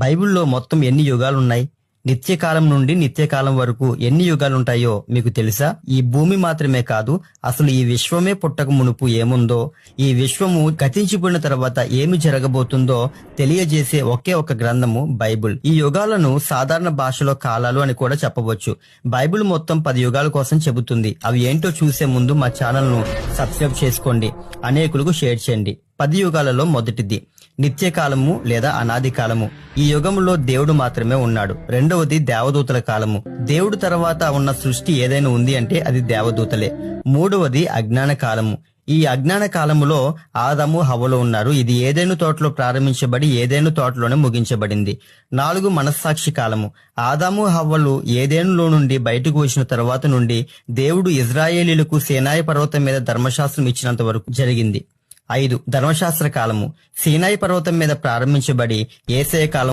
బైబిల్లో మొత్తం ఎన్ని యుగాలున్నాయి? నిత్యకాలం నుండి నిత్యకాలం వరకు ఎన్ని యుగాలుంటాయో మీకు తెలుసా? ఈ భూమి మాత్రమే కాదు, అసలు ఈ విశ్వమే పుట్టక మునుపు ఏముందో, ఈ విశ్వము గతించిపోయిన తర్వాత ఏమి జరగబోతుందో తెలియజేసే ఒకే ఒక గ్రంథము బైబిల్. ఈ యుగాలను సాధారణ భాషలో కాలాలు అని కూడా చెప్పవచ్చు. బైబిల్ మొత్తం 10 యుగాల కోసం చెబుతుంది. అవి ఏంటో చూసే ముందు మా ఛానల్ ను సబ్స్క్రైబ్ చేసుకోండి, అనేకులకు షేర్ చేయండి. 10 యుగాలలో మొదటిది నిత్యకాలము లేదా అనాది కాలము. ఈ యుగములో దేవుడు మాత్రమే ఉన్నాడు. రెండవది దేవదూతల కాలము. దేవుడు తర్వాత ఉన్న సృష్టి ఏదైనా ఉంది అంటే అది దేవదూతలే. మూడవది అజ్ఞాన కాలము. ఈ అజ్ఞాన కాలములో ఆదాము హవ్వలు ఉన్నారు. ఇది ఏదైనా తోటలో ప్రారంభించబడి ఏదైనా తోటలోనే ముగించబడింది. 4 మనస్సాక్షి కాలము. ఆదాము హవ్వలు ఏదేనులో నుండి బయటకు వచ్చిన తర్వాత నుండి దేవుడు ఇజ్రాయేలీలకు సీనాయి పర్వతం మీద ధర్మశాస్త్రం ఇచ్చినంత వరకు జరిగింది. 5 ధర్మశాస్త్ర కాలము. సీనాయి పర్వతం మీద ప్రారంభించబడి యేసయ్య కాలం